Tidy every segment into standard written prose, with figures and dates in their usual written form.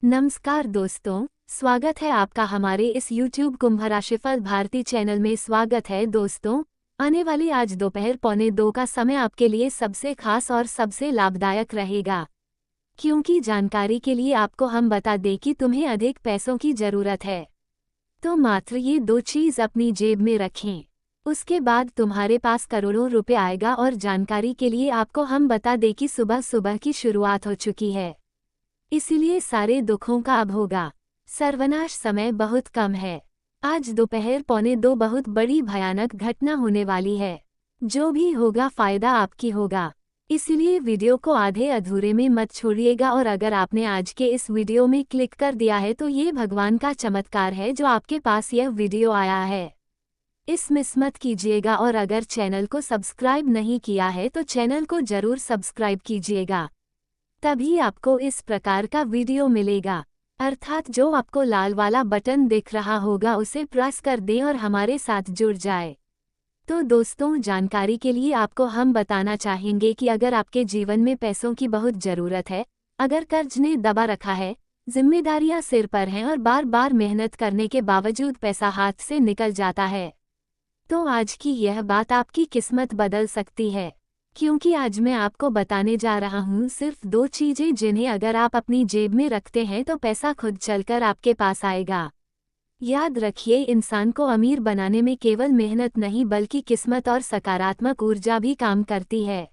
नमस्कार दोस्तों, स्वागत है आपका हमारे इस YouTube कुंभ राशिफल भारती चैनल में। स्वागत है दोस्तों। आने वाली आज दोपहर 1:45 का समय आपके लिए सबसे खास और सबसे लाभदायक रहेगा, क्योंकि जानकारी के लिए आपको हम बता दें कि तुम्हें अधिक पैसों की जरूरत है, तो मात्र ये दो चीज अपनी जेब में रखें। उसके बाद तुम्हारे पास करोड़ों रुपए आएगा। और जानकारी के लिए आपको हम बता दें कि सुबह सुबह की शुरुआत हो चुकी है, इसीलिए सारे दुखों का अब होगा सर्वनाश। समय बहुत कम है। आज दोपहर 1:45 बहुत बड़ी भयानक घटना होने वाली है। जो भी होगा फायदा आपकी होगा, इसलिए वीडियो को आधे अधूरे में मत छोड़िएगा। और अगर आपने आज के इस वीडियो में क्लिक कर दिया है तो ये भगवान का चमत्कार है जो आपके पास यह वीडियो आया है। इस मिस मत कीजिएगा। और अगर चैनल को सब्सक्राइब नहीं किया है तो चैनल को जरूर सब्सक्राइब कीजिएगा, तभी आपको इस प्रकार का वीडियो मिलेगा। अर्थात जो आपको लाल वाला बटन दिख रहा होगा उसे प्रेस कर दें और हमारे साथ जुड़ जाए। तो दोस्तों, जानकारी के लिए आपको हम बताना चाहेंगे कि अगर आपके जीवन में पैसों की बहुत ज़रूरत है, अगर कर्ज ने दबा रखा है, जिम्मेदारियां सिर पर हैं और बार बार मेहनत करने के बावजूद पैसा हाथ से निकल जाता है, तो आज की यह बात आपकी किस्मत बदल सकती है। क्योंकि आज मैं आपको बताने जा रहा हूँ सिर्फ दो चीजें जिन्हें अगर आप अपनी जेब में रखते हैं तो पैसा खुद चलकर आपके पास आएगा। याद रखिए, इंसान को अमीर बनाने में केवल मेहनत नहीं बल्कि किस्मत और सकारात्मक ऊर्जा भी काम करती है।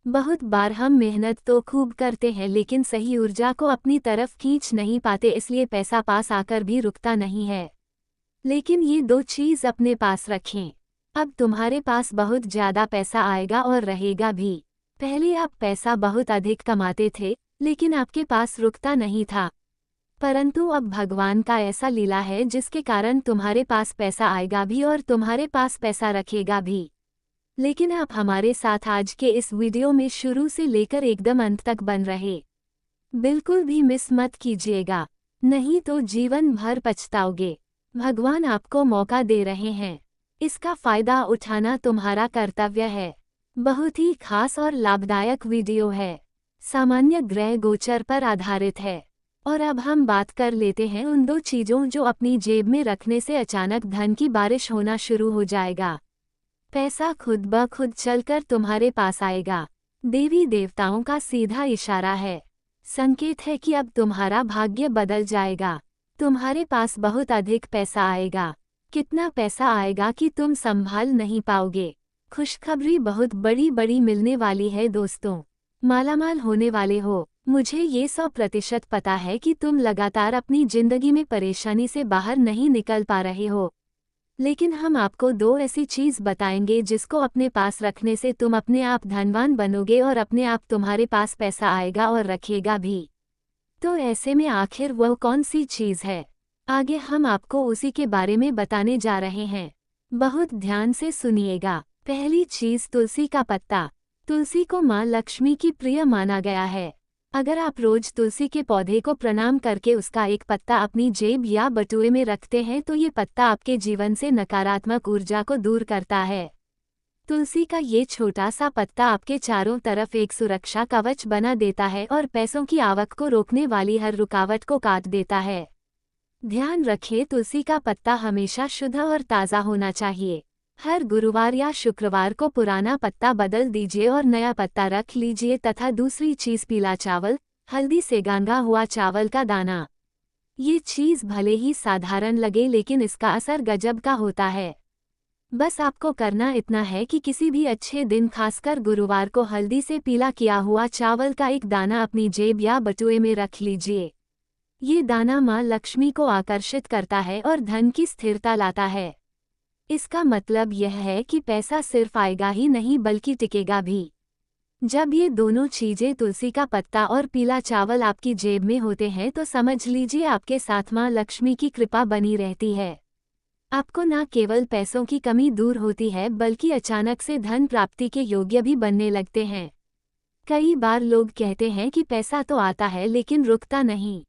बहुत बार हम मेहनत तो खूब करते हैं लेकिन सही ऊर्जा को अपनी तरफ खींच नहीं पाते, इसलिए पैसा पास आकर भी रुकता नहीं है। लेकिन ये दो चीज अपने पास रखें। अब तुम्हारे पास बहुत ज्यादा पैसा आएगा और रहेगा भी। पहले आप पैसा बहुत अधिक कमाते थे लेकिन आपके पास रुकता नहीं था, परंतु अब भगवान का ऐसा लीला है जिसके कारण तुम्हारे पास पैसा आएगा भी और तुम्हारे पास पैसा रखेगा भी। लेकिन आप हमारे साथ आज के इस वीडियो में शुरू से लेकर एकदम अंत तक बन रहे, बिल्कुल भी मिस मत कीजिएगा, नहीं तो जीवन भर पछताओगे। भगवान आपको मौका दे रहे हैं, इसका फायदा उठाना तुम्हारा कर्तव्य है। बहुत ही खास और लाभदायक वीडियो है, सामान्य ग्रह गोचर पर आधारित है। और अब हम बात कर लेते हैं उन दो चीजों जो अपनी जेब में रखने से अचानक धन की बारिश होना शुरू हो जाएगा। पैसा खुद ब खुद चलकर तुम्हारे पास आएगा। देवी देवताओं का सीधा इशारा है, संकेत है कि अब तुम्हारा भाग्य बदल जाएगा। तुम्हारे पास बहुत अधिक पैसा आएगा। कितना पैसा आएगा कि तुम संभाल नहीं पाओगे। खुशखबरी बहुत बड़ी बड़ी मिलने वाली है दोस्तों, मालामाल होने वाले हो। मुझे ये 100% पता है कि तुम लगातार अपनी जिंदगी में परेशानी से बाहर नहीं निकल पा रहे हो, लेकिन हम आपको दो ऐसी चीज बताएंगे जिसको अपने पास रखने से तुम अपने आप धनवान बनोगे और अपने आप तुम्हारे पास पैसा आएगा और रखेगा भी। तो ऐसे में आखिर वह कौन सी चीज है, आगे हम आपको उसी के बारे में बताने जा रहे हैं। बहुत ध्यान से सुनिएगा। पहली चीज, तुलसी का पत्ता। तुलसी को माँ लक्ष्मी की प्रिय माना गया है। अगर आप रोज तुलसी के पौधे को प्रणाम करके उसका एक पत्ता अपनी जेब या बटुए में रखते हैं तो ये पत्ता आपके जीवन से नकारात्मक ऊर्जा को दूर करता है। तुलसी का ये छोटा सा पत्ता आपके चारों तरफ एक सुरक्षा कवच बना देता है और पैसों की आवक को रोकने वाली हर रुकावट को काट देता है। ध्यान रखें, तुलसी का पत्ता हमेशा शुद्ध और ताज़ा होना चाहिए। हर गुरुवार या शुक्रवार को पुराना पत्ता बदल दीजिए और नया पत्ता रख लीजिए। तथा दूसरी चीज़, पीला चावल, हल्दी से गांगा हुआ चावल का दाना। ये चीज़ भले ही साधारण लगे लेकिन इसका असर गजब का होता है। बस आपको करना इतना है कि किसी भी अच्छे दिन, खासकर गुरुवार को, हल्दी से पीला किया हुआ चावल का एक दाना अपनी जेब या बटुए में रख लीजिए। ये दाना माँ लक्ष्मी को आकर्षित करता है और धन की स्थिरता लाता है। इसका मतलब यह है कि पैसा सिर्फ आएगा ही नहीं बल्कि टिकेगा भी। जब ये दोनों चीजें, तुलसी का पत्ता और पीला चावल, आपकी जेब में होते हैं तो समझ लीजिए आपके साथ माँ लक्ष्मी की कृपा बनी रहती है। आपको न केवल पैसों की कमी दूर होती है बल्कि अचानक से धन प्राप्ति के योग्य भी बनने लगते हैं। कई बार लोग कहते हैं कि पैसा तो आता है लेकिन रुकता नहीं।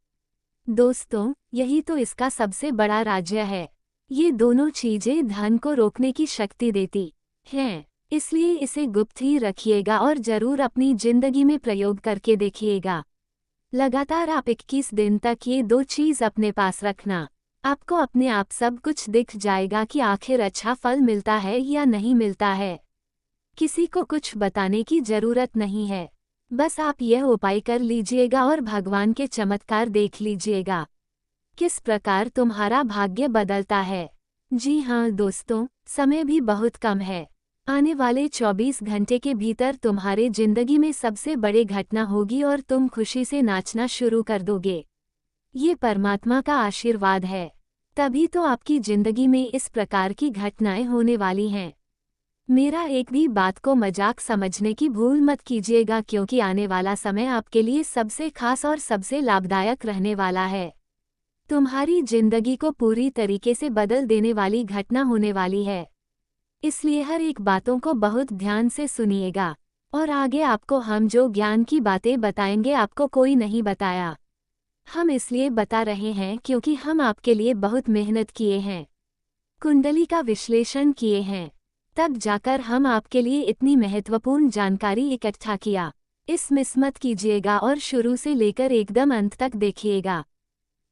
दोस्तों, यही तो इसका सबसे बड़ा राज्य है। ये दोनों चीजें धन को रोकने की शक्ति देती हैं, इसलिए इसे गुप्त ही रखिएगा और जरूर अपनी जिंदगी में प्रयोग करके देखिएगा। लगातार आप 21 दिन तक ये 2 चीज़ अपने पास रखना। आपको अपने आप सब कुछ दिख जाएगा कि आखिर अच्छा फल मिलता है या नहीं मिलता है। किसी को कुछ बताने की जरूरत नहीं है। बस आप यह उपाय कर लीजिएगा और भगवान के चमत्कार देख लीजिएगा। किस प्रकार तुम्हारा भाग्य बदलता है। जी हाँ दोस्तों, समय भी बहुत कम है। आने वाले 24 घंटे के भीतर तुम्हारे जिंदगी में सबसे बड़ी घटना होगी और तुम खुशी से नाचना शुरू कर दोगे। ये परमात्मा का आशीर्वाद है। तभी तो आपकी जिंदगी में इस प्रकार की घटनाएं होने वाली हैं। मेरा एक भी बात को मजाक समझने की भूल मत कीजिएगा, क्योंकि आने वाला समय आपके लिए सबसे खास और सबसे लाभदायक रहने वाला है। तुम्हारी जिंदगी को पूरी तरीके से बदल देने वाली घटना होने वाली है। इसलिए हर एक बातों को बहुत ध्यान से सुनिएगा। और आगे आपको हम जो ज्ञान की बातें बताएंगे आपको कोई नहीं बताया। हम इसलिए बता रहे हैं क्योंकि हम आपके लिए बहुत मेहनत किए हैं, कुंडली का विश्लेषण किए हैं, तब जाकर हम आपके लिए इतनी महत्वपूर्ण जानकारी इकट्ठा किया। इस मिस मत कीजिएगा और शुरू से लेकर एकदम अंत तक देखिएगा।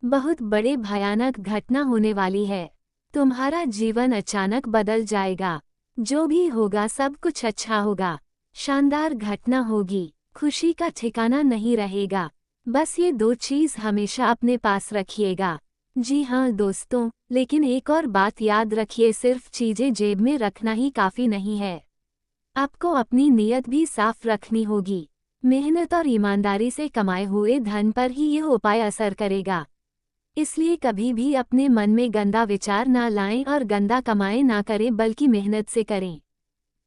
बहुत बड़े भयानक घटना होने वाली है। तुम्हारा जीवन अचानक बदल जाएगा। जो भी होगा सब कुछ अच्छा होगा। शानदार घटना होगी। खुशी का ठिकाना नहीं रहेगा। बस ये 2 चीज़ हमेशा अपने पास रखिएगा। जी हाँ दोस्तों, लेकिन एक और बात याद रखिए, सिर्फ चीज़ें जेब में रखना ही काफ़ी नहीं है। आपको अपनी नीयत भी साफ रखनी होगी। मेहनत और ईमानदारी से कमाए हुए धन पर ही यह उपाय असर करेगा। इसलिए कभी भी अपने मन में गंदा विचार ना लाएं और गंदा कमाएं ना करें, बल्कि मेहनत से करें।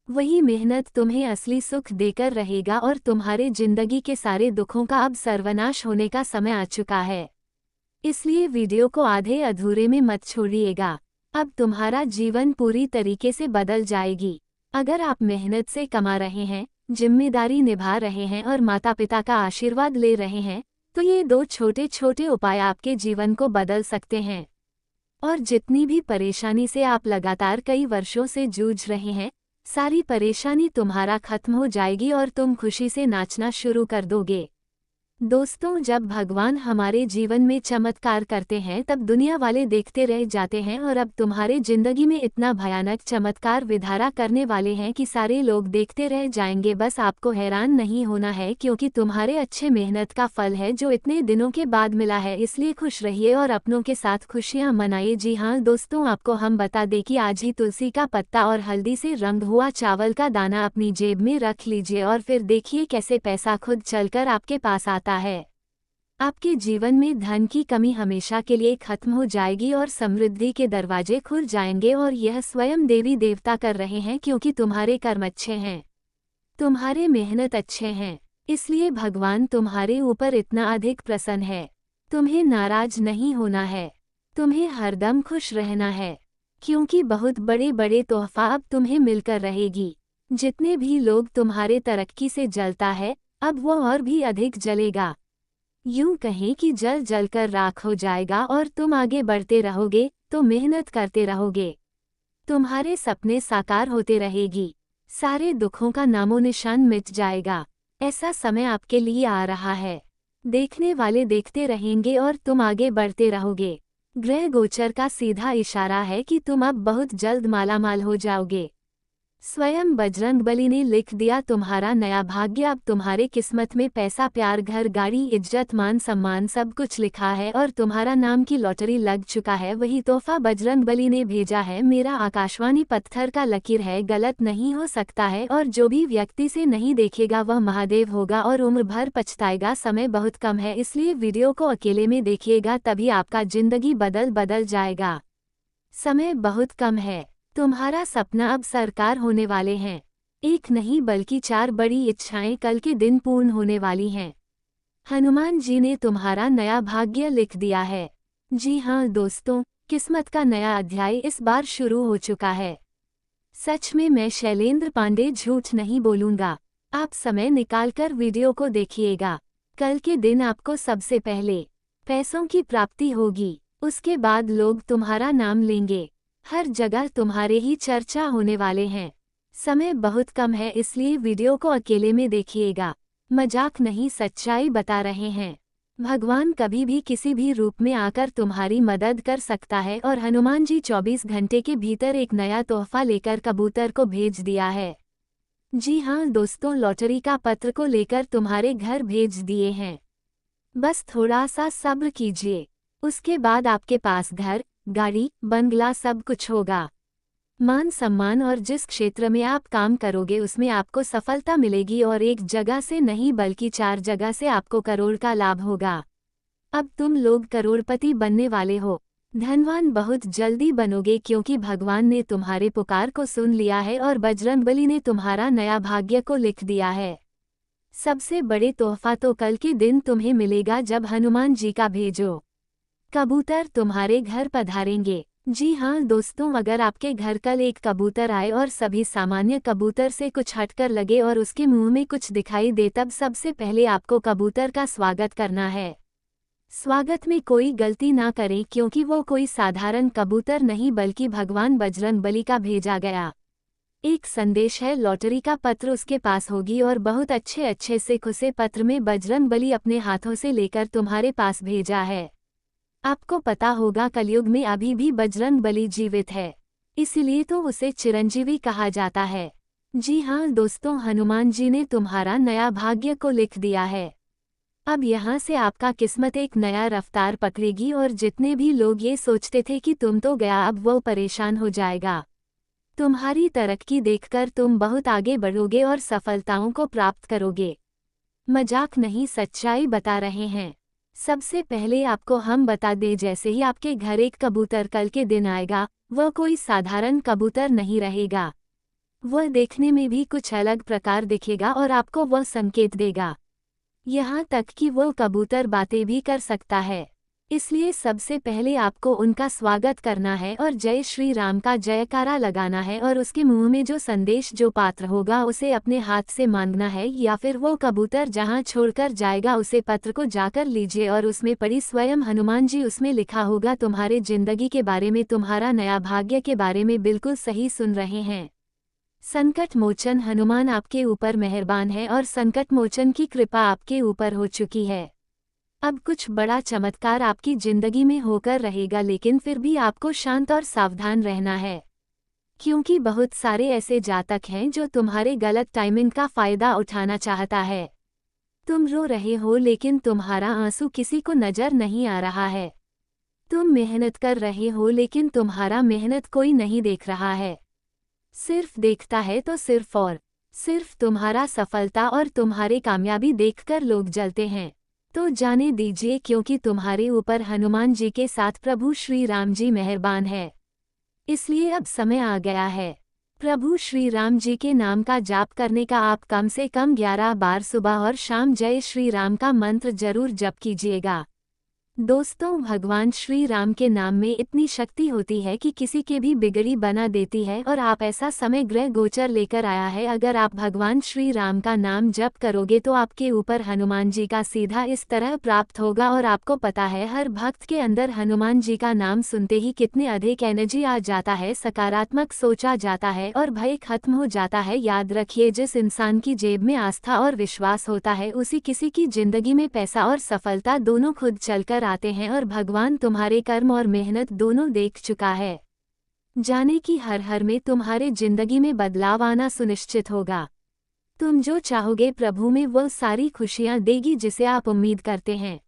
वही मेहनत तुम्हें असली सुख देकर रहेगा और तुम्हारे जिंदगी के सारे दुखों का अब सर्वनाश होने का समय आ चुका है। इसलिए वीडियो को आधे अधूरे में मत छोड़िएगा। अब तुम्हारा जीवन पूरी तरीके से बदल जाएगी। अगर आप मेहनत से कमा रहे हैं, जिम्मेदारी निभा रहे हैं और माता पिता का आशीर्वाद ले रहे हैं, तो ये 2 छोटे छोटे उपाय आपके जीवन को बदल सकते हैं। और जितनी भी परेशानी से आप लगातार कई वर्षों से जूझ रहे हैं, सारी परेशानी तुम्हारा खत्म हो जाएगी और तुम खुशी से नाचना शुरू कर दोगे। दोस्तों, जब भगवान हमारे जीवन में चमत्कार करते हैं तब दुनिया वाले देखते रह जाते हैं, और अब तुम्हारे जिंदगी में इतना भयानक चमत्कार विधारा करने वाले हैं कि सारे लोग देखते रह जाएंगे। बस आपको हैरान नहीं होना है, क्योंकि तुम्हारे अच्छे मेहनत का फल है जो इतने दिनों के बाद मिला है। इसलिए खुश रहिए और अपनों के साथ खुशियां मनाइए। जी हाँ दोस्तों, आपको हम बता दें कि आज ही तुलसी का पत्ता और हल्दी से रंग हुआ चावल का दाना अपनी जेब में रख लीजिए और फिर देखिए कैसे पैसा खुद चलकर आपके पास आता है। आपके जीवन में धन की कमी हमेशा के लिए खत्म हो जाएगी और समृद्धि के दरवाजे खुल जाएंगे, और यह स्वयं देवी देवता कर रहे हैं, क्योंकि तुम्हारे कर्म अच्छे हैं, तुम्हारे मेहनत अच्छे हैं। इसलिए भगवान तुम्हारे ऊपर इतना अधिक प्रसन्न है। तुम्हें नाराज नहीं होना है, तुम्हें हरदम खुश रहना है, क्योंकि बहुत बड़े बड़े तोहफा अब तुम्हें मिलकर रहेगी। जितने भी लोग तुम्हारे तरक्की से जलता है, अब वो और भी अधिक जलेगा। यूं कहें कि जल जलकर राख हो जाएगा और तुम आगे बढ़ते रहोगे तो मेहनत करते रहोगे। तुम्हारे सपने साकार होते रहेगी। सारे दुखों का नामो निशान मिट जाएगा। ऐसा समय आपके लिए आ रहा है। देखने वाले देखते रहेंगे और तुम आगे बढ़ते रहोगे। ग्रह गोचर का सीधा इशारा है कि तुम अब बहुत जल्द मालामाल हो जाओगे। स्वयं बजरंगबली ने लिख दिया तुम्हारा नया भाग्य। अब तुम्हारे किस्मत में पैसा, प्यार, घर, गाड़ी, इज्जत, मान सम्मान सब कुछ लिखा है और तुम्हारा नाम की लॉटरी लग चुका है। वही तोहफा बजरंगबली ने भेजा है। मेरा आकाशवाणी पत्थर का लकीर है, गलत नहीं हो सकता है, और जो भी व्यक्ति से नहीं देखेगा वह महादेव होगा और उम्र भर पछताएगा। समय बहुत कम है, इसलिए वीडियो को अकेले में देखिएगा, तभी आपका जिंदगी बदल जाएगा। समय बहुत कम है। तुम्हारा सपना अब साकार होने वाले हैं। एक नहीं बल्कि 4 बड़ी इच्छाएं कल के दिन पूर्ण होने वाली हैं। हनुमान जी ने तुम्हारा नया भाग्य लिख दिया है। जी हाँ दोस्तों, किस्मत का नया अध्याय इस बार शुरू हो चुका है। सच में मैं शैलेंद्र पांडे झूठ नहीं बोलूंगा। आप समय निकालकर वीडियो को देखिएगा। कल के दिन आपको सबसे पहले पैसों की प्राप्ति होगी, उसके बाद लोग तुम्हारा नाम लेंगे। हर जगह तुम्हारे ही चर्चा होने वाले हैं। समय बहुत कम है, इसलिए वीडियो को अकेले में देखिएगा। मजाक नहीं, सच्चाई बता रहे हैं। भगवान कभी भी किसी भी रूप में आकर तुम्हारी मदद कर सकता है और हनुमान जी 24 घंटे के भीतर एक नया तोहफा लेकर कबूतर को भेज दिया है। जी हाँ दोस्तों, लॉटरी का पत्र को लेकर तुम्हारे घर भेज दिए हैं। बस थोड़ा सा सब्र कीजिए, उसके बाद आपके पास घर, गाड़ी, बंगला सब कुछ होगा। मान सम्मान और जिस क्षेत्र में आप काम करोगे उसमें आपको सफलता मिलेगी और एक जगह से नहीं बल्कि 4 जगह से आपको करोड़ का लाभ होगा। अब तुम लोग करोड़पति बनने वाले हो, धनवान बहुत जल्दी बनोगे क्योंकि भगवान ने तुम्हारे पुकार को सुन लिया है और बजरंगबली ने तुम्हारा नया भाग्य को लिख दिया है। सबसे बड़े तोहफा तो कल के दिन तुम्हें मिलेगा जब हनुमान जी का भेजो कबूतर तुम्हारे घर पधारेंगे। जी हाँ दोस्तों, अगर आपके घर कल एक कबूतर आए और सभी सामान्य कबूतर से कुछ हटकर लगे और उसके मुंह में कुछ दिखाई दे, तब सबसे पहले आपको कबूतर का स्वागत करना है। स्वागत में कोई गलती ना करें क्योंकि वो कोई साधारण कबूतर नहीं बल्कि भगवान बजरंगबली का भेजा गया एक संदेश है। लॉटरी का पत्र उसके पास होगी और बहुत अच्छे से खुसे पत्र में बजरंगबली अपने हाथों से लेकर तुम्हारे पास भेजा है। आपको पता होगा कलयुग में अभी भी बजरंगबली जीवित है, इसीलिए तो उसे चिरंजीवी कहा जाता है। जी हाँ दोस्तों, हनुमान जी ने तुम्हारा नया भाग्य को लिख दिया है। अब यहाँ से आपका किस्मत एक नया रफ्तार पकड़ेगी और जितने भी लोग ये सोचते थे कि तुम तो गया, अब वो परेशान हो जाएगा। तुम्हारी तरक्की देखकर तुम बहुत आगे बढ़ोगे और सफलताओं को प्राप्त करोगे। मजाक नहीं, सच्चाई बता रहे हैं। सबसे पहले आपको हम बता दें, जैसे ही आपके घर एक कबूतर कल के दिन आएगा, वह कोई साधारण कबूतर नहीं रहेगा। वह देखने में भी कुछ अलग प्रकार दिखेगा और आपको वह संकेत देगा। यहाँ तक कि वह कबूतर बातें भी कर सकता है। इसलिए सबसे पहले आपको उनका स्वागत करना है और जय श्री राम का जयकारा लगाना है और उसके मुंह में जो संदेश जो पात्र होगा उसे अपने हाथ से मांगना है, या फिर वो कबूतर जहां छोड़कर जाएगा उसे पत्र को जाकर लीजिए और उसमें पड़ी स्वयं हनुमान जी, उसमें लिखा होगा तुम्हारे जिंदगी के बारे में, तुम्हारा नया भाग्य के बारे में। बिल्कुल सही सुन रहे हैं। संकट मोचन हनुमान आपके ऊपर मेहरबान है और संकट मोचन की कृपा आपके ऊपर हो चुकी है। अब कुछ बड़ा चमत्कार आपकी जिंदगी में होकर रहेगा, लेकिन फिर भी आपको शांत और सावधान रहना है क्योंकि बहुत सारे ऐसे जातक हैं जो तुम्हारे गलत टाइमिंग का फायदा उठाना चाहता है। तुम रो रहे हो लेकिन तुम्हारा आंसू किसी को नजर नहीं आ रहा है। तुम मेहनत कर रहे हो लेकिन तुम्हारा मेहनत कोई नहीं देख रहा है। सिर्फ देखता है तो सिर्फ तुम्हारा सफलता और तुम्हारी कामयाबी देखकर लोग जलते हैं। तो जाने दीजिए क्योंकि तुम्हारे ऊपर हनुमान जी के साथ प्रभु श्री राम जी मेहरबान है। इसलिए अब समय आ गया है। प्रभु श्री राम जी के नाम का जाप करने का। आप कम से कम 11 बार सुबह और शाम जय श्री राम का मंत्र जरूर जप कीजिएगा। दोस्तों, भगवान श्री राम के नाम में इतनी शक्ति होती है कि किसी के भी बिगड़ी बना देती है और आप ऐसा समय ग्रह गोचर लेकर आया है। अगर आप भगवान श्री राम का नाम जप करोगे तो आपके ऊपर हनुमान जी का सीधा इस तरह प्राप्त होगा और आपको पता है हर भक्त के अंदर हनुमान जी का नाम सुनते ही कितने अधिक एनर्जी आ जाता है, सकारात्मक सोचा जाता है और भय खत्म हो जाता है। याद रखिए, जिस इंसान की जेब में आस्था और विश्वास होता है उसी किसी की जिंदगी में पैसा और सफलता दोनों खुद चलकर आते हैं और भगवान तुम्हारे कर्म और मेहनत दोनों देख चुका है। जाने की हर हर में तुम्हारे जिंदगी में बदलाव आना सुनिश्चित होगा। तुम जो चाहोगे प्रभु में वो सारी खुशियां देगी जिसे आप उम्मीद करते हैं।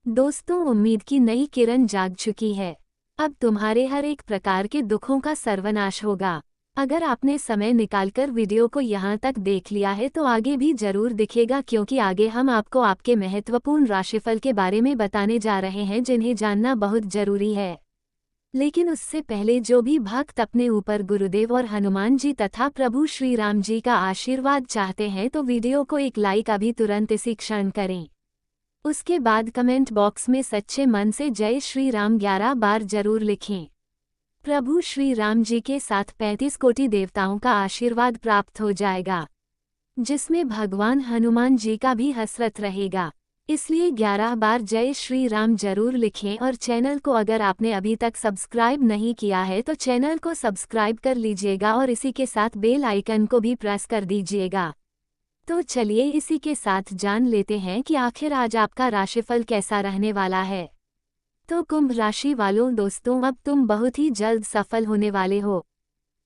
दोस्तों, उम्मीद की नई किरण जाग चुकी है। अब तुम्हारे हर एक प्रकार के दुखों का सर्वनाश होगा। अगर आपने समय निकालकर वीडियो को यहाँ तक देख लिया है तो आगे भी जरूर दिखेगा, क्योंकि आगे हम आपको आपके महत्वपूर्ण राशिफल के बारे में बताने जा रहे हैं जिन्हें जानना बहुत जरूरी है। लेकिन उससे पहले जो भी भक्त अपने ऊपर गुरुदेव और हनुमान जी तथा प्रभु श्री राम जी का आशीर्वाद चाहते हैं तो वीडियो को एक लाइक अभी तुरंत इसी क्षण करें। उसके बाद कमेंट बॉक्स में सच्चे मन से जय श्री राम 11 बार जरूर लिखें। प्रभु श्री राम जी के साथ 35 कोटि देवताओं का आशीर्वाद प्राप्त हो जाएगा, जिसमें भगवान हनुमान जी का भी हसरत रहेगा। इसलिए 11 बार जय श्री राम जरूर लिखें और चैनल को अगर आपने अभी तक सब्सक्राइब नहीं किया है तो चैनल को सब्सक्राइब कर लीजिएगा और इसी के साथ बेल आइकन को भी प्रेस कर दीजिएगा तो चलिए इसी के साथ जान लेते हैं कि आखिर आज आपका राशिफल कैसा रहने वाला है। तो कुंभ राशि वालों दोस्तों, अब तुम बहुत ही जल्द सफल होने वाले हो।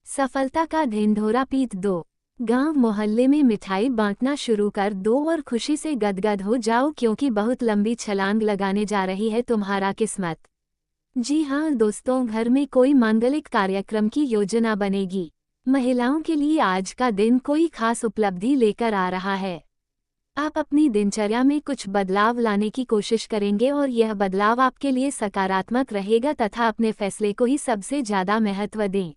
सफलता का ढिंढोरा पीट दो। गांव मोहल्ले में मिठाई बांटना शुरू कर दो और खुशी से गदगद हो जाओ, क्योंकि बहुत लंबी छलांग लगाने जा रही है तुम्हारा किस्मत। जी हाँ दोस्तों, घर में कोई मांगलिक कार्यक्रम की योजना बनेगी। महिलाओं के लिए आज का दिन कोई खास उपलब्धि लेकर आ रहा है। आप अपनी दिनचर्या में कुछ बदलाव लाने की कोशिश करेंगे और यह बदलाव आपके लिए सकारात्मक रहेगा तथा अपने फैसले को ही सबसे ज्यादा महत्व दें।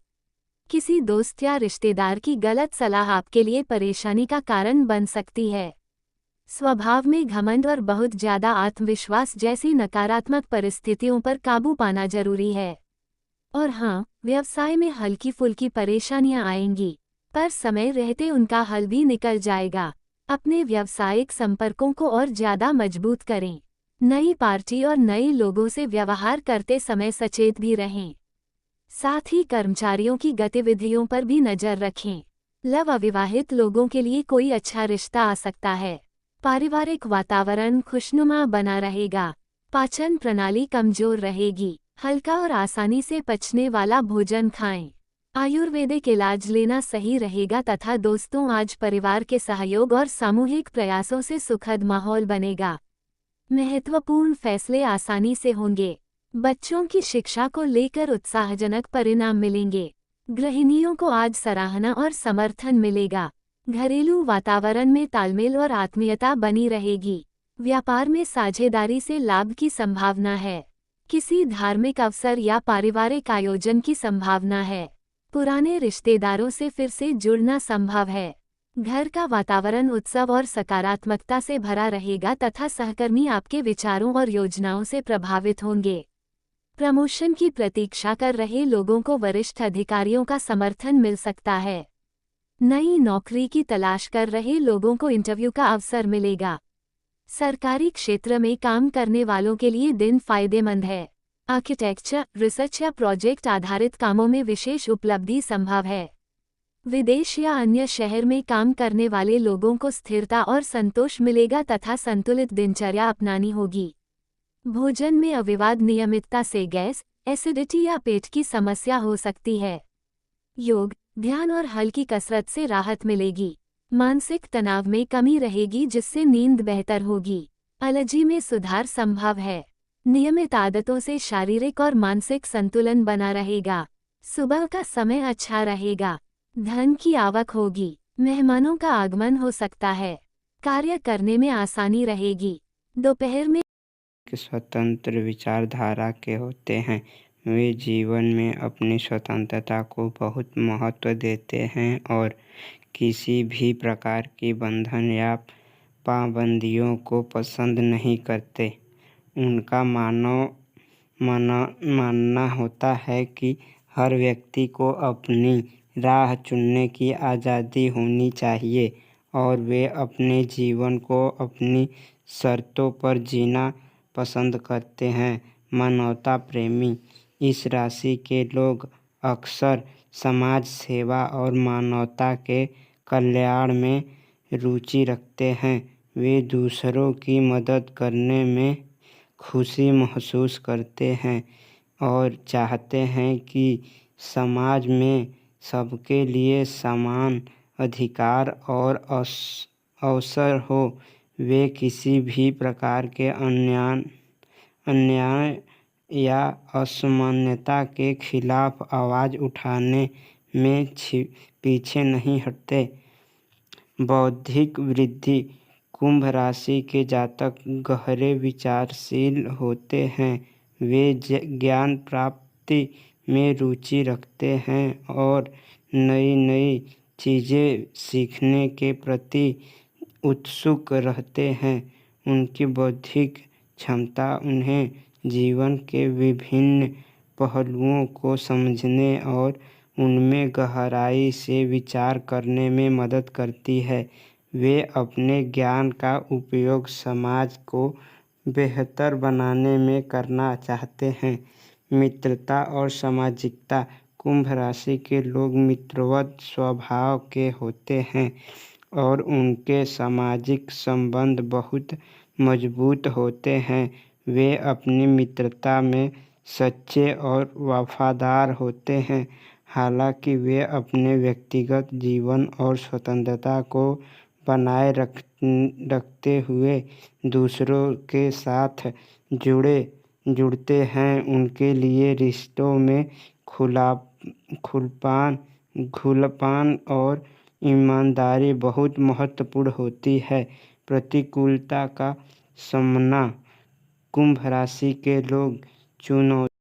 किसी दोस्त या रिश्तेदार की गलत सलाह आपके लिए परेशानी का कारण बन सकती है। स्वभाव में घमंड और बहुत ज्यादा आत्मविश्वास जैसी नकारात्मक परिस्थितियों पर काबू पाना जरूरी है। और हाँ, व्यवसाय में हल्की फुल्की परेशानियां आएंगी, पर समय रहते उनका हल भी निकल जाएगा। अपने व्यावसायिक संपर्कों को और ज्यादा मजबूत करें। नई पार्टी और नए लोगों से व्यवहार करते समय सचेत भी रहें। साथ ही कर्मचारियों की गतिविधियों पर भी नजर रखें। लव अविवाहित लोगों के लिए कोई अच्छा रिश्ता आ सकता है। पारिवारिक वातावरण खुशनुमा बना रहेगा। पाचन प्रणाली कमजोर रहेगी। हल्का और आसानी से पचने वाला भोजन खाएं। आयुर्वेदिक इलाज लेना सही रहेगा तथा दोस्तों, आज परिवार के सहयोग और सामूहिक प्रयासों से सुखद माहौल बनेगा। महत्वपूर्ण फैसले आसानी से होंगे। बच्चों की शिक्षा को लेकर उत्साहजनक परिणाम मिलेंगे। गृहिणियों को आज सराहना और समर्थन मिलेगा। घरेलू वातावरण में तालमेल और आत्मीयता बनी रहेगी। व्यापार में साझेदारी से लाभ की संभावना है। किसी धार्मिक अवसर या पारिवारिक आयोजन की संभावना है। पुराने रिश्तेदारों से फिर से जुड़ना संभव है। घर का वातावरण उत्सव और सकारात्मकता से भरा रहेगा तथा सहकर्मी आपके विचारों और योजनाओं से प्रभावित होंगे। प्रमोशन की प्रतीक्षा कर रहे लोगों को वरिष्ठ अधिकारियों का समर्थन मिल सकता है। नई नौकरी की तलाश कर रहे लोगों को इंटरव्यू का अवसर मिलेगा। सरकारी क्षेत्र में काम करने वालों के लिए दिन फायदेमंद है। आर्किटेक्चर, रिसर्च या प्रोजेक्ट आधारित कामों में विशेष उपलब्धि संभव है। विदेश या अन्य शहर में काम करने वाले लोगों को स्थिरता और संतोष मिलेगा तथा संतुलित दिनचर्या अपनानी होगी। भोजन में अविवाद नियमितता से गैस, एसिडिटी या पेट की समस्या हो सकती है। योग, ध्यान और हल्की कसरत से राहत मिलेगी। मानसिक तनाव में कमी रहेगी जिससे नींद बेहतर होगी। एलर्जी में सुधार संभव है। नियमित आदतों से शारीरिक और मानसिक संतुलन बना रहेगा। सुबह का समय अच्छा रहेगा। धन की आवक होगी। मेहमानों का आगमन हो सकता है। कार्य करने में आसानी रहेगी। दोपहर में स्वतंत्र विचारधारा के होते हैं। वे जीवन में अपनी स्वतंत्रता को बहुत महत्व देते हैं और किसी भी प्रकार की बंधन या पाबंदियों को पसंद नहीं करते। उनका मानना होता है कि हर व्यक्ति को अपनी राह चुनने की आज़ादी होनी चाहिए और वे अपने जीवन को अपनी शर्तों पर जीना पसंद करते हैं। मानवता प्रेमी इस राशि के लोग अक्सर समाज सेवा और मानवता के कल्याण में रुचि रखते हैं। वे दूसरों की मदद करने में खुशी महसूस करते हैं और चाहते हैं कि समाज में सबके लिए समान अधिकार और अवसर हो। वे किसी भी प्रकार के अन्याय या असमानता के खिलाफ आवाज़ उठाने में पीछे नहीं हटते। बौद्धिक वृद्धि कुंभ राशि के जातक गहरे विचारशील होते हैं। वे ज्ञान प्राप्ति में रुचि रखते हैं और नई नई चीज़ें सीखने के प्रति उत्सुक रहते हैं। उनकी बौद्धिक क्षमता उन्हें जीवन के विभिन्न पहलुओं को समझने और उनमें गहराई से विचार करने में मदद करती है। वे अपने ज्ञान का उपयोग समाज को बेहतर बनाने में करना चाहते हैं। मित्रता और सामाजिकता कुंभ राशि के लोग मित्रवत स्वभाव के होते हैं और उनके सामाजिक संबंध बहुत मजबूत होते हैं। वे अपनी मित्रता में सच्चे और वफादार होते हैं। हालांकि वे अपने व्यक्तिगत जीवन और स्वतंत्रता को बनाए रखते हुए दूसरों के साथ जुड़ते हैं। उनके लिए रिश्तों में खुलापन और ईमानदारी बहुत महत्वपूर्ण होती है। प्रतिकूलता का सामना कुंभ राशि के लोग चुनौती